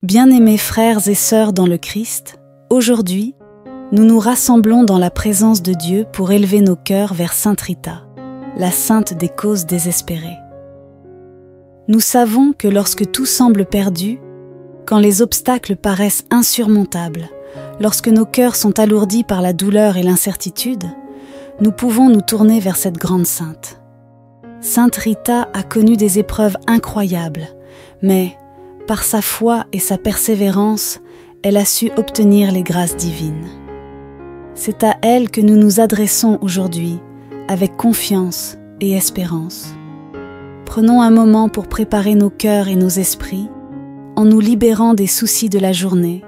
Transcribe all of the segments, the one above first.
Bien-aimés frères et sœurs dans le Christ, aujourd'hui, nous nous rassemblons dans la présence de Dieu pour élever nos cœurs vers Sainte Rita, la sainte des causes désespérées. Nous savons que lorsque tout semble perdu, quand les obstacles paraissent insurmontables, lorsque nos cœurs sont alourdis par la douleur et l'incertitude, nous pouvons nous tourner vers cette grande sainte. Sainte Rita a connu des épreuves incroyables, mais par sa foi et sa persévérance, elle a su obtenir les grâces divines. C'est à elle que nous nous adressons aujourd'hui, avec confiance et espérance. Prenons un moment pour préparer nos cœurs et nos esprits, en nous libérant des soucis de la journée,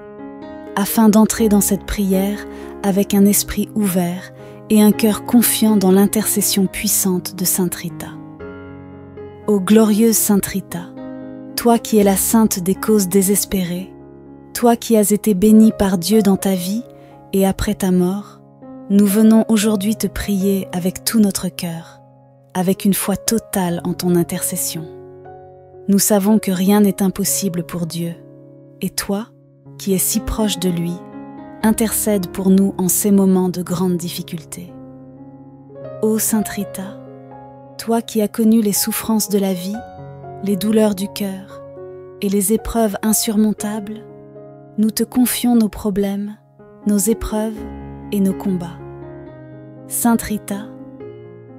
afin d'entrer dans cette prière avec un esprit ouvert et un cœur confiant dans l'intercession puissante de Sainte Rita. Ô glorieuse Sainte Rita, toi qui es la sainte des causes désespérées, toi qui as été bénie par Dieu dans ta vie et après ta mort, nous venons aujourd'hui te prier avec tout notre cœur, avec une foi totale en ton intercession. Nous savons que rien n'est impossible pour Dieu, et toi, qui es si proche de lui, intercède pour nous en ces moments de grande difficulté. Ô Sainte Rita, toi qui as connu les souffrances de la vie, les douleurs du cœur et les épreuves insurmontables, nous te confions nos problèmes, nos épreuves et nos combats. Sainte Rita,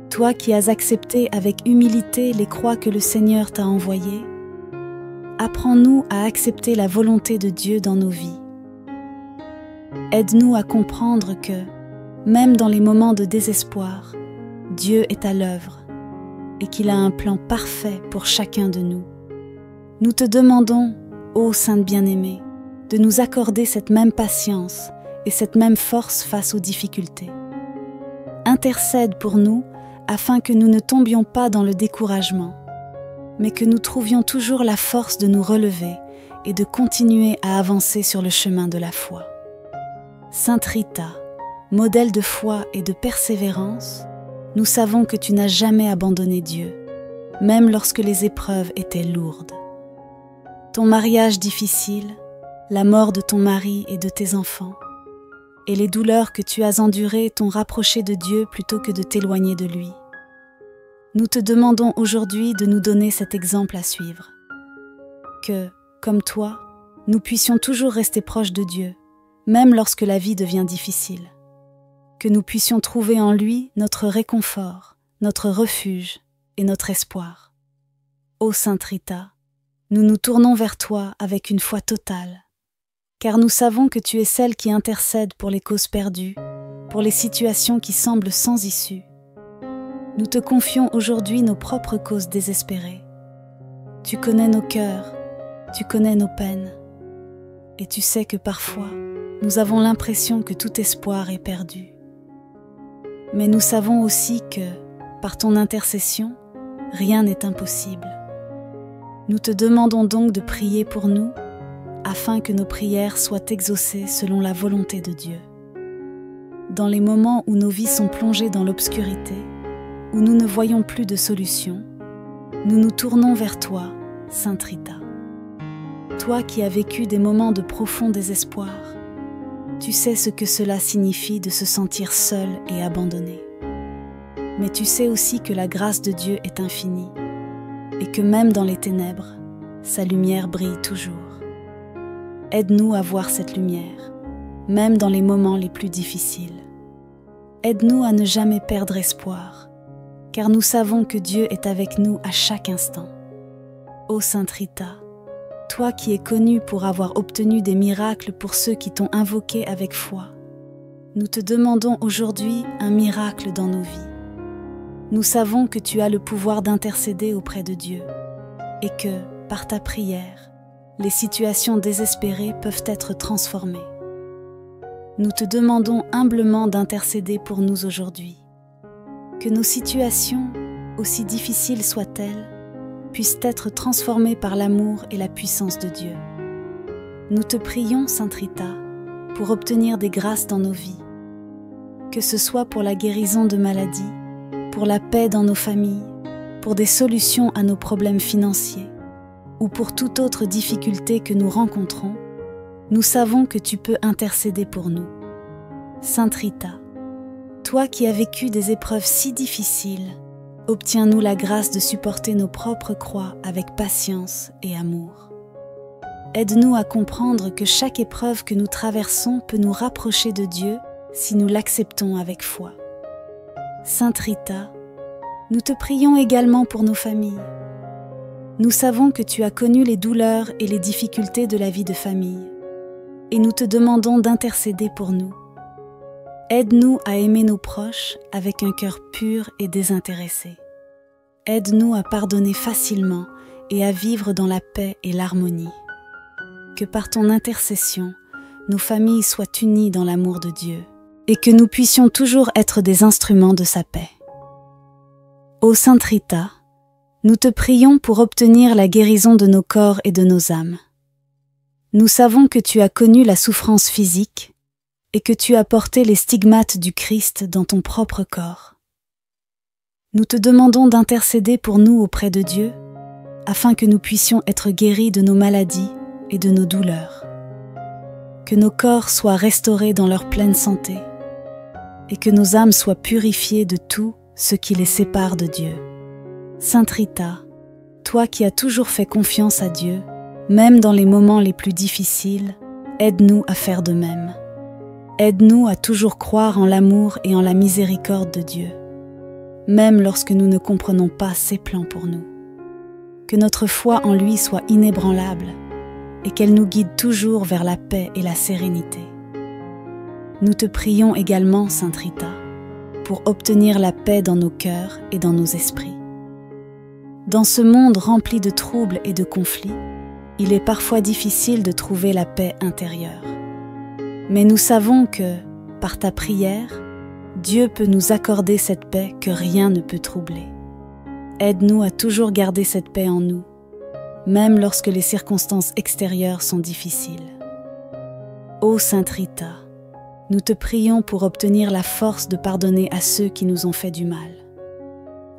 toi qui as accepté avec humilité les croix que le Seigneur t'a envoyées, apprends-nous à accepter la volonté de Dieu dans nos vies. Aide-nous à comprendre que, même dans les moments de désespoir, Dieu est à l'œuvre et qu'il a un plan parfait pour chacun de nous. Nous te demandons, ô Sainte bien-aimée, de nous accorder cette même patience et cette même force face aux difficultés. Intercède pour nous afin que nous ne tombions pas dans le découragement, mais que nous trouvions toujours la force de nous relever et de continuer à avancer sur le chemin de la foi. Sainte Rita, modèle de foi et de persévérance, nous savons que tu n'as jamais abandonné Dieu, même lorsque les épreuves étaient lourdes. Ton mariage difficile, la mort de ton mari et de tes enfants, et les douleurs que tu as endurées t'ont rapproché de Dieu plutôt que de t'éloigner de lui. Nous te demandons aujourd'hui de nous donner cet exemple à suivre. Que, comme toi, nous puissions toujours rester proches de Dieu, même lorsque la vie devient difficile. Que nous puissions trouver en lui notre réconfort, notre refuge et notre espoir. Ô Sainte Rita, nous nous tournons vers toi avec une foi totale, car nous savons que tu es celle qui intercède pour les causes perdues, pour les situations qui semblent sans issue. Nous te confions aujourd'hui nos propres causes désespérées. Tu connais nos cœurs, tu connais nos peines, et tu sais que parfois, nous avons l'impression que tout espoir est perdu. Mais nous savons aussi que, par ton intercession, rien n'est impossible. Nous te demandons donc de prier pour nous, afin que nos prières soient exaucées selon la volonté de Dieu. Dans les moments où nos vies sont plongées dans l'obscurité, où nous ne voyons plus de solution, nous nous tournons vers toi, Sainte Rita. Toi qui as vécu des moments de profond désespoir, tu sais ce que cela signifie de se sentir seul et abandonné. Mais tu sais aussi que la grâce de Dieu est infinie et que même dans les ténèbres, sa lumière brille toujours. Aide-nous à voir cette lumière, même dans les moments les plus difficiles. Aide-nous à ne jamais perdre espoir, car nous savons que Dieu est avec nous à chaque instant. Ô Sainte Rita, toi qui es connue pour avoir obtenu des miracles pour ceux qui t'ont invoqué avec foi, nous te demandons aujourd'hui un miracle dans nos vies. Nous savons que tu as le pouvoir d'intercéder auprès de Dieu et que, par ta prière, les situations désespérées peuvent être transformées. Nous te demandons humblement d'intercéder pour nous aujourd'hui. Que nos situations, aussi difficiles soient-elles, puissent être transformées par l'amour et la puissance de Dieu. Nous te prions, Sainte Rita, pour obtenir des grâces dans nos vies, que ce soit pour la guérison de maladies, pour la paix dans nos familles, pour des solutions à nos problèmes financiers, ou pour toute autre difficulté que nous rencontrons, nous savons que tu peux intercéder pour nous. Sainte Rita, toi qui as vécu des épreuves si difficiles, obtiens-nous la grâce de supporter nos propres croix avec patience et amour. Aide-nous à comprendre que chaque épreuve que nous traversons peut nous rapprocher de Dieu si nous l'acceptons avec foi. Sainte Rita, nous te prions également pour nos familles. Nous savons que tu as connu les douleurs et les difficultés de la vie de famille, et nous te demandons d'intercéder pour nous. Aide-nous à aimer nos proches avec un cœur pur et désintéressé. Aide-nous à pardonner facilement et à vivre dans la paix et l'harmonie. Que par ton intercession, nos familles soient unies dans l'amour de Dieu et que nous puissions toujours être des instruments de sa paix. Ô Sainte Rita, nous te prions pour obtenir la guérison de nos corps et de nos âmes. Nous savons que tu as connu la souffrance physique et que tu as porté les stigmates du Christ dans ton propre corps. Nous te demandons d'intercéder pour nous auprès de Dieu, afin que nous puissions être guéris de nos maladies et de nos douleurs. Que nos corps soient restaurés dans leur pleine santé, et que nos âmes soient purifiées de tout ce qui les sépare de Dieu. Sainte Rita, toi qui as toujours fait confiance à Dieu, même dans les moments les plus difficiles, aide-nous à faire de même. Aide-nous à toujours croire en l'amour et en la miséricorde de Dieu, même lorsque nous ne comprenons pas ses plans pour nous. Que notre foi en lui soit inébranlable et qu'elle nous guide toujours vers la paix et la sérénité. Nous te prions également, Sainte Rita, pour obtenir la paix dans nos cœurs et dans nos esprits. Dans ce monde rempli de troubles et de conflits, il est parfois difficile de trouver la paix intérieure. Mais nous savons que, par ta prière, Dieu peut nous accorder cette paix que rien ne peut troubler. Aide-nous à toujours garder cette paix en nous, même lorsque les circonstances extérieures sont difficiles. Ô Sainte Rita, nous te prions pour obtenir la force de pardonner à ceux qui nous ont fait du mal.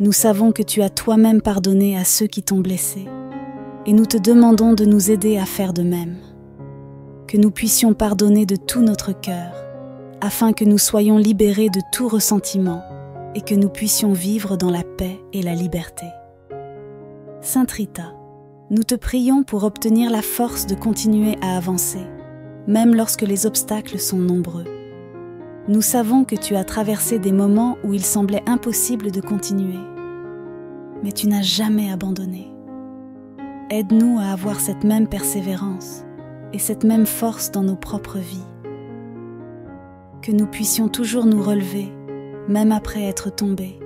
Nous savons que tu as toi-même pardonné à ceux qui t'ont blessé, et nous te demandons de nous aider à faire de même. Que nous puissions pardonner de tout notre cœur, afin que nous soyons libérés de tout ressentiment et que nous puissions vivre dans la paix et la liberté. Sainte Rita, nous te prions pour obtenir la force de continuer à avancer, même lorsque les obstacles sont nombreux. Nous savons que tu as traversé des moments où il semblait impossible de continuer, mais tu n'as jamais abandonné. Aide-nous à avoir cette même persévérance et cette même force dans nos propres vies. Que nous puissions toujours nous relever, même après être tombés,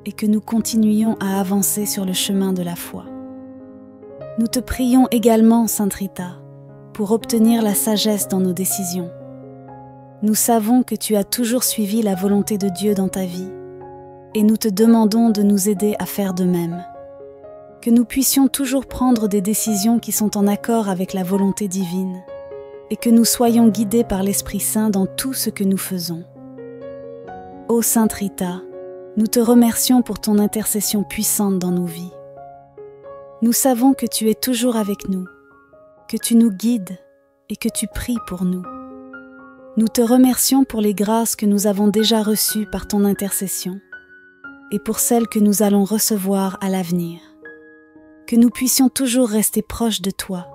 et que nous continuions à avancer sur le chemin de la foi. Nous te prions également, Sainte Rita, pour obtenir la sagesse dans nos décisions. Nous savons que tu as toujours suivi la volonté de Dieu dans ta vie, et nous te demandons de nous aider à faire de même. Que nous puissions toujours prendre des décisions qui sont en accord avec la volonté divine, et que nous soyons guidés par l'Esprit Saint dans tout ce que nous faisons. Ô Sainte Rita, nous te remercions pour ton intercession puissante dans nos vies. Nous savons que tu es toujours avec nous, que tu nous guides et que tu pries pour nous. Nous te remercions pour les grâces que nous avons déjà reçues par ton intercession et pour celles que nous allons recevoir à l'avenir. Que nous puissions toujours rester proches de toi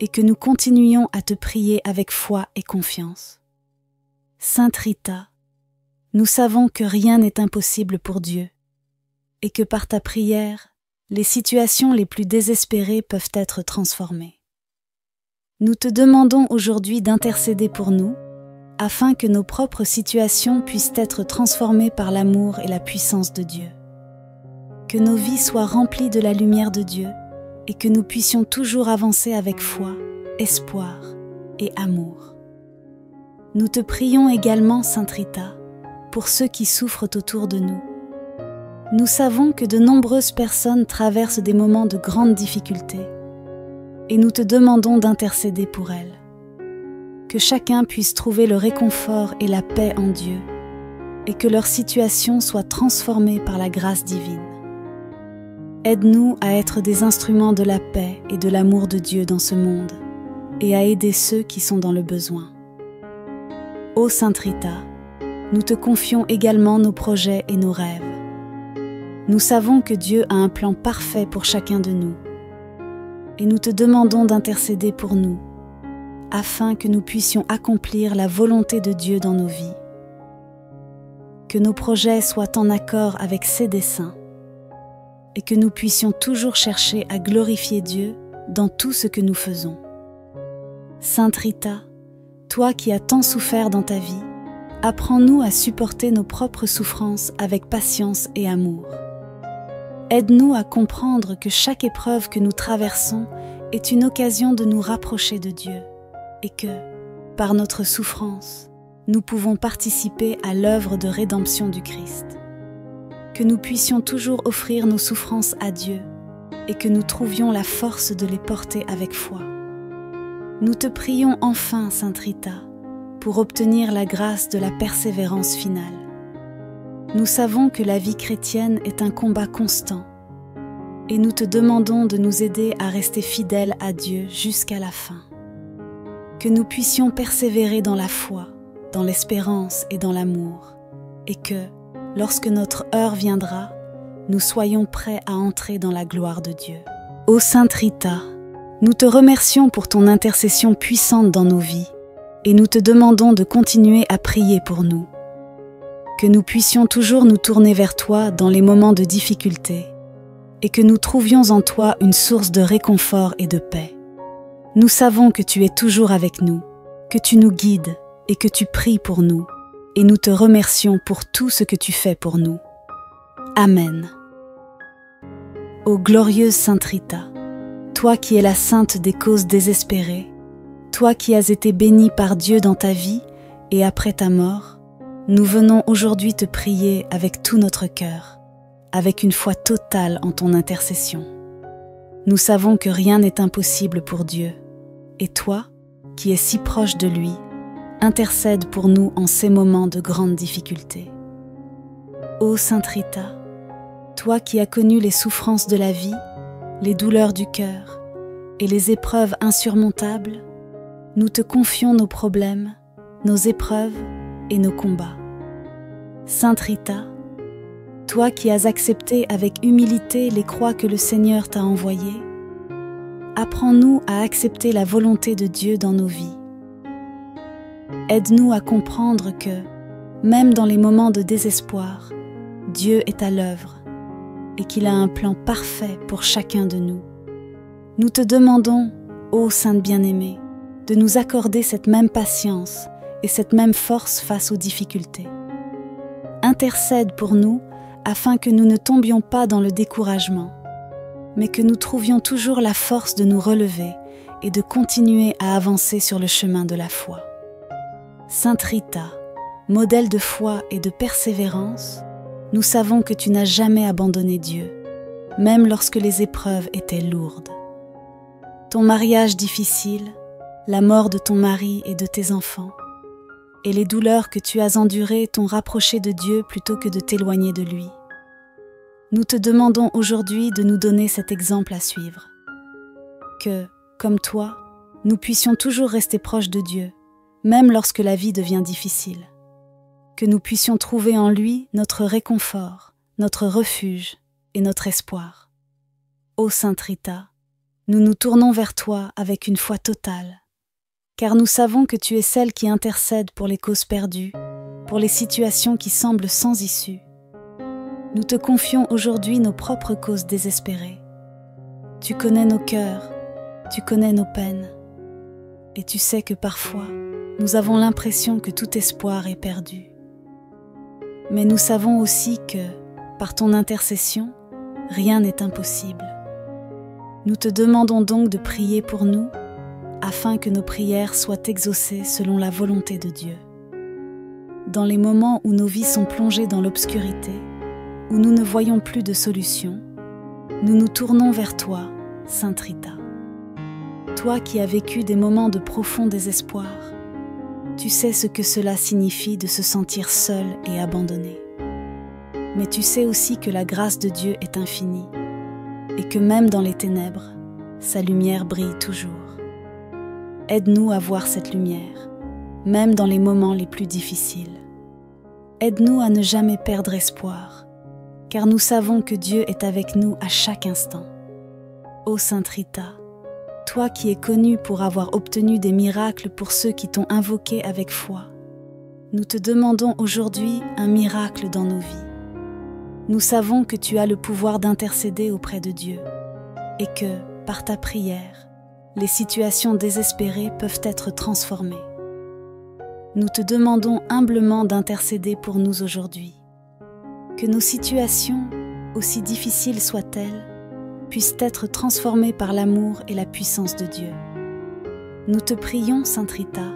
et que nous continuions à te prier avec foi et confiance. Sainte Rita, nous savons que rien n'est impossible pour Dieu et que par ta prière, les situations les plus désespérées peuvent être transformées. Nous te demandons aujourd'hui d'intercéder pour nous afin que nos propres situations puissent être transformées par l'amour et la puissance de Dieu. Que nos vies soient remplies de la lumière de Dieu et que nous puissions toujours avancer avec foi, espoir et amour. Nous te prions également, Sainte Rita, pour ceux qui souffrent autour de nous. Nous savons que de nombreuses personnes traversent des moments de grande difficulté et nous te demandons d'intercéder pour elles. Que chacun puisse trouver le réconfort et la paix en Dieu et que leur situation soit transformée par la grâce divine. Aide-nous à être des instruments de la paix et de l'amour de Dieu dans ce monde, et à aider ceux qui sont dans le besoin. Ô Sainte Rita, nous te confions également nos projets et nos rêves. Nous savons que Dieu a un plan parfait pour chacun de nous, et nous te demandons d'intercéder pour nous, afin que nous puissions accomplir la volonté de Dieu dans nos vies. Que nos projets soient en accord avec ses desseins, et que nous puissions toujours chercher à glorifier Dieu dans tout ce que nous faisons. Sainte Rita, toi qui as tant souffert dans ta vie, apprends-nous à supporter nos propres souffrances avec patience et amour. Aide-nous à comprendre que chaque épreuve que nous traversons est une occasion de nous rapprocher de Dieu et que, par notre souffrance, nous pouvons participer à l'œuvre de rédemption du Christ. Que nous puissions toujours offrir nos souffrances à Dieu et que nous trouvions la force de les porter avec foi. Nous te prions enfin, Sainte Rita, pour obtenir la grâce de la persévérance finale. Nous savons que la vie chrétienne est un combat constant et nous te demandons de nous aider à rester fidèles à Dieu jusqu'à la fin. Que nous puissions persévérer dans la foi, dans l'espérance et dans l'amour, et que, lorsque notre heure viendra, nous soyons prêts à entrer dans la gloire de Dieu. Ô Sainte Rita, nous te remercions pour ton intercession puissante dans nos vies, et nous te demandons de continuer à prier pour nous. Que nous puissions toujours nous tourner vers toi dans les moments de difficulté, et que nous trouvions en toi une source de réconfort et de paix. Nous savons que tu es toujours avec nous, que tu nous guides et que tu pries pour nous, et nous te remercions pour tout ce que tu fais pour nous. Amen. Ô glorieuse Sainte Rita, toi qui es la sainte des causes désespérées, toi qui as été bénie par Dieu dans ta vie et après ta mort, nous venons aujourd'hui te prier avec tout notre cœur, avec une foi totale en ton intercession. Nous savons que rien n'est impossible pour Dieu, et toi, qui es si proche de lui, intercède pour nous en ces moments de grande difficulté. Ô Sainte Rita, toi qui as connu les souffrances de la vie, les douleurs du cœur et les épreuves insurmontables, nous te confions nos problèmes, nos épreuves et nos combats. Sainte Rita, toi qui as accepté avec humilité les croix que le Seigneur t'a envoyées, apprends-nous à accepter la volonté de Dieu dans nos vies. Aide-nous à comprendre que, même dans les moments de désespoir, Dieu est à l'œuvre et qu'il a un plan parfait pour chacun de nous. Nous te demandons, ô Sainte bien-aimée, de nous accorder cette même patience et cette même force face aux difficultés. Intercède pour nous afin que nous ne tombions pas dans le découragement, mais que nous trouvions toujours la force de nous relever et de continuer à avancer sur le chemin de la foi. Sainte Rita, modèle de foi et de persévérance, nous savons que tu n'as jamais abandonné Dieu, même lorsque les épreuves étaient lourdes. Ton mariage difficile, la mort de ton mari et de tes enfants, et les douleurs que tu as endurées t'ont rapproché de Dieu plutôt que de t'éloigner de lui. Nous te demandons aujourd'hui de nous donner cet exemple à suivre. Que, comme toi, nous puissions toujours rester proches de Dieu, même lorsque la vie devient difficile. Que nous puissions trouver en lui notre réconfort, notre refuge et notre espoir. Ô Sainte Rita, nous nous tournons vers toi avec une foi totale, car nous savons que tu es celle qui intercède pour les causes perdues, pour les situations qui semblent sans issue. Nous te confions aujourd'hui nos propres causes désespérées. Tu connais nos cœurs, tu connais nos peines, et tu sais que parfois, nous avons l'impression que tout espoir est perdu. Mais nous savons aussi que, par ton intercession, rien n'est impossible. Nous te demandons donc de prier pour nous, afin que nos prières soient exaucées selon la volonté de Dieu. Dans les moments où nos vies sont plongées dans l'obscurité, où nous ne voyons plus de solution, nous nous tournons vers toi, Sainte Rita. Toi qui as vécu des moments de profond désespoir, tu sais ce que cela signifie de se sentir seul et abandonné. Mais tu sais aussi que la grâce de Dieu est infinie et que même dans les ténèbres, sa lumière brille toujours. Aide-nous à voir cette lumière, même dans les moments les plus difficiles. Aide-nous à ne jamais perdre espoir, car nous savons que Dieu est avec nous à chaque instant. Ô Sainte Rita, toi qui es connue pour avoir obtenu des miracles pour ceux qui t'ont invoqué avec foi, nous te demandons aujourd'hui un miracle dans nos vies. Nous savons que tu as le pouvoir d'intercéder auprès de Dieu et que, par ta prière, les situations désespérées peuvent être transformées. Nous te demandons humblement d'intercéder pour nous aujourd'hui. Que nos situations, aussi difficiles soient-elles, puissent être transformées par l'amour et la puissance de Dieu. Nous te prions, Sainte Rita,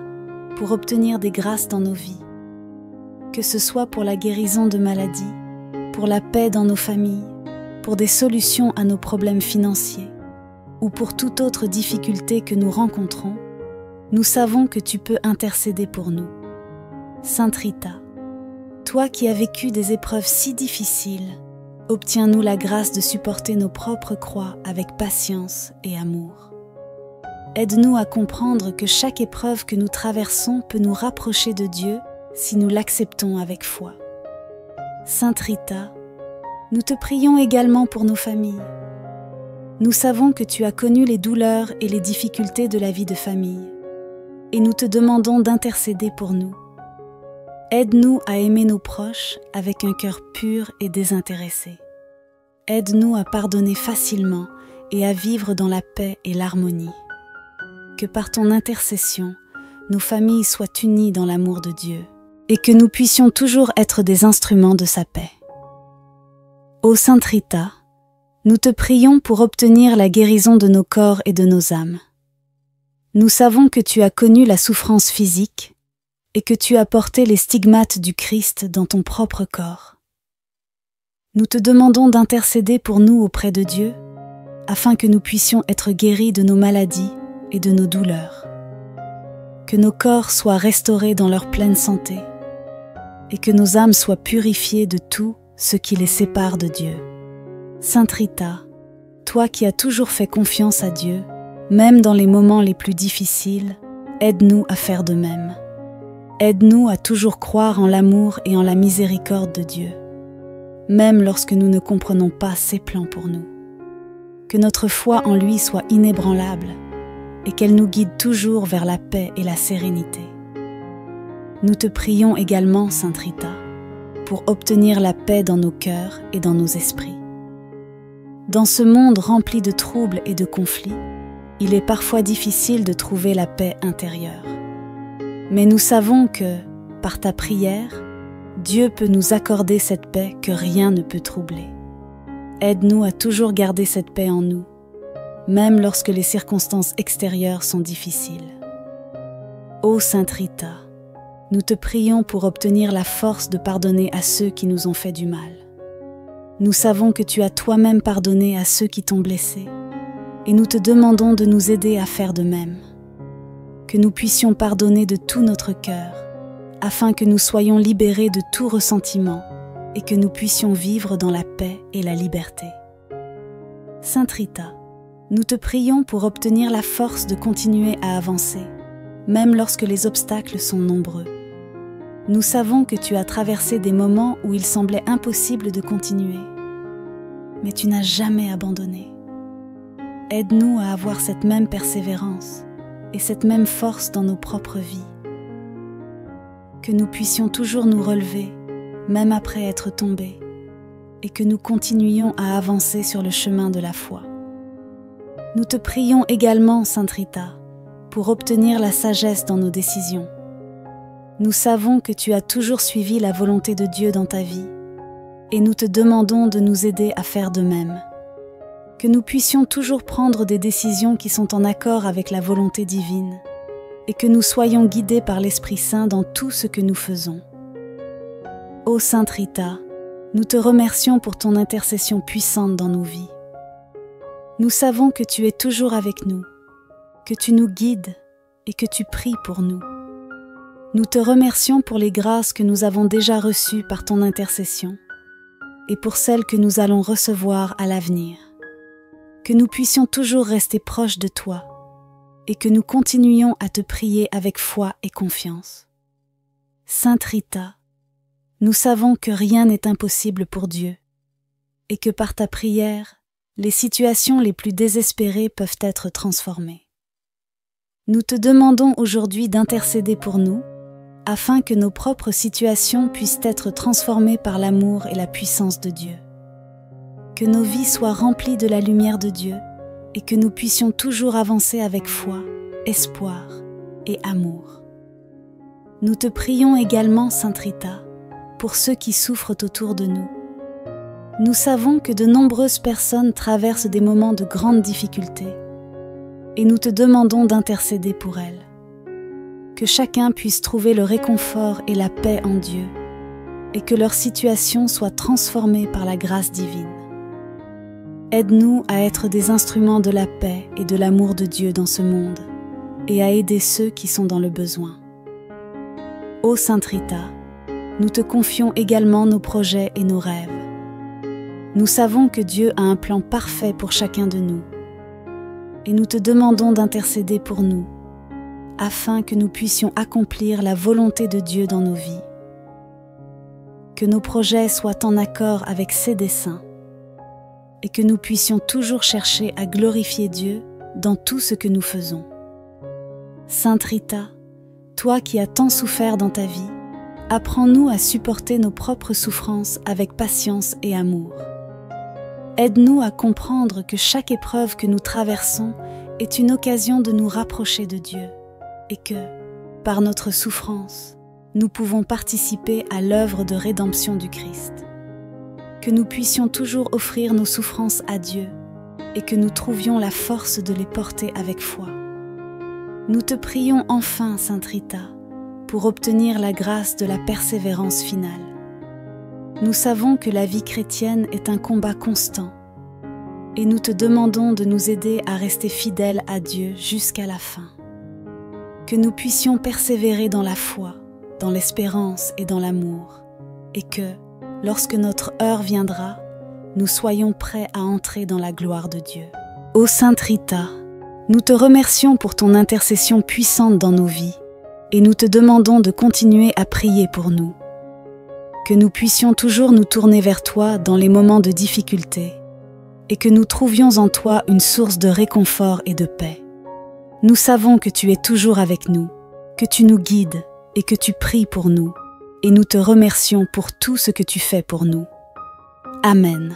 pour obtenir des grâces dans nos vies, que ce soit pour la guérison de maladies, pour la paix dans nos familles, pour des solutions à nos problèmes financiers ou pour toute autre difficulté que nous rencontrons. Nous savons que tu peux intercéder pour nous. Sainte Rita, toi qui as vécu des épreuves si difficiles, obtiens-nous la grâce de supporter nos propres croix avec patience et amour. Aide-nous à comprendre que chaque épreuve que nous traversons peut nous rapprocher de Dieu si nous l'acceptons avec foi. Sainte Rita, nous te prions également pour nos familles. Nous savons que tu as connu les douleurs et les difficultés de la vie de famille, et nous te demandons d'intercéder pour nous. Aide-nous à aimer nos proches avec un cœur pur et désintéressé. Aide-nous à pardonner facilement et à vivre dans la paix et l'harmonie. Que par ton intercession, nos familles soient unies dans l'amour de Dieu et que nous puissions toujours être des instruments de sa paix. Ô Sainte Rita, nous te prions pour obtenir la guérison de nos corps et de nos âmes. Nous savons que tu as connu la souffrance physique et que tu as porté les stigmates du Christ dans ton propre corps. Nous te demandons d'intercéder pour nous auprès de Dieu, afin que nous puissions être guéris de nos maladies et de nos douleurs. Que nos corps soient restaurés dans leur pleine santé, et que nos âmes soient purifiées de tout ce qui les sépare de Dieu. Sainte Rita, toi qui as toujours fait confiance à Dieu, même dans les moments les plus difficiles, aide-nous à faire de même. Aide-nous à toujours croire en l'amour et en la miséricorde de Dieu, même lorsque nous ne comprenons pas ses plans pour nous. Que notre foi en lui soit inébranlable et qu'elle nous guide toujours vers la paix et la sérénité. Nous te prions également, Sainte Rita, pour obtenir la paix dans nos cœurs et dans nos esprits. Dans ce monde rempli de troubles et de conflits, il est parfois difficile de trouver la paix intérieure. Mais nous savons que, par ta prière, Dieu peut nous accorder cette paix que rien ne peut troubler. Aide-nous à toujours garder cette paix en nous, même lorsque les circonstances extérieures sont difficiles. Ô Sainte Rita, nous te prions pour obtenir la force de pardonner à ceux qui nous ont fait du mal. Nous savons que tu as toi-même pardonné à ceux qui t'ont blessé, et nous te demandons de nous aider à faire de même. Que nous puissions pardonner de tout notre cœur, afin que nous soyons libérés de tout ressentiment et que nous puissions vivre dans la paix et la liberté. Sainte Rita, nous te prions pour obtenir la force de continuer à avancer, même lorsque les obstacles sont nombreux. Nous savons que tu as traversé des moments où il semblait impossible de continuer, mais tu n'as jamais abandonné. Aide-nous à avoir cette même persévérance et cette même force dans nos propres vies. Que nous puissions toujours nous relever, même après être tombés, et que nous continuions à avancer sur le chemin de la foi. Nous te prions également, Sainte Rita, pour obtenir la sagesse dans nos décisions. Nous savons que tu as toujours suivi la volonté de Dieu dans ta vie, et nous te demandons de nous aider à faire de même. Que nous puissions toujours prendre des décisions qui sont en accord avec la volonté divine, et que nous soyons guidés par l'Esprit Saint dans tout ce que nous faisons. Ô Sainte Rita, nous te remercions pour ton intercession puissante dans nos vies. Nous savons que tu es toujours avec nous, que tu nous guides et que tu pries pour nous. Nous te remercions pour les grâces que nous avons déjà reçues par ton intercession et pour celles que nous allons recevoir à l'avenir. que nous puissions toujours rester proches de toi et que nous continuions à te prier avec foi et confiance. Sainte Rita, nous savons que rien n'est impossible pour Dieu et que par ta prière, les situations les plus désespérées peuvent être transformées. Nous te demandons aujourd'hui d'intercéder pour nous, afin que nos propres situations puissent être transformées par l'amour et la puissance de Dieu. Que nos vies soient remplies de la lumière de Dieu et que nous puissions toujours avancer avec foi, espoir et amour. Nous te prions également, Sainte Rita, pour ceux qui souffrent autour de nous. Nous savons que de nombreuses personnes traversent des moments de grandes difficultés et nous te demandons d'intercéder pour elles. Que chacun puisse trouver le réconfort et la paix en Dieu et que leur situation soit transformée par la grâce divine. Aide-nous à être des instruments de la paix et de l'amour de Dieu dans ce monde et à aider ceux qui sont dans le besoin. Ô Sainte Rita, nous te confions également nos projets et nos rêves. Nous savons que Dieu a un plan parfait pour chacun de nous et nous te demandons d'intercéder pour nous afin que nous puissions accomplir la volonté de Dieu dans nos vies. Que nos projets soient en accord avec ses desseins et que nous puissions toujours chercher à glorifier Dieu dans tout ce que nous faisons. Sainte Rita, toi qui as tant souffert dans ta vie, apprends-nous à supporter nos propres souffrances avec patience et amour. Aide-nous à comprendre que chaque épreuve que nous traversons est une occasion de nous rapprocher de Dieu et que, par notre souffrance, nous pouvons participer à l'œuvre de rédemption du Christ. Que nous puissions toujours offrir nos souffrances à Dieu et que nous trouvions la force de les porter avec foi. Nous te prions enfin, Sainte Rita, pour obtenir la grâce de la persévérance finale. Nous savons que la vie chrétienne est un combat constant et nous te demandons de nous aider à rester fidèles à Dieu jusqu'à la fin. Que nous puissions persévérer dans la foi, dans l'espérance et dans l'amour et que, lorsque notre heure viendra, nous soyons prêts à entrer dans la gloire de Dieu. Ô Sainte Rita, nous te remercions pour ton intercession puissante dans nos vies et nous te demandons de continuer à prier pour nous. Que nous puissions toujours nous tourner vers toi dans les moments de difficulté et que nous trouvions en toi une source de réconfort et de paix. Nous savons que tu es toujours avec nous, que tu nous guides et que tu pries pour nous et nous te remercions pour tout ce que tu fais pour nous. Amen.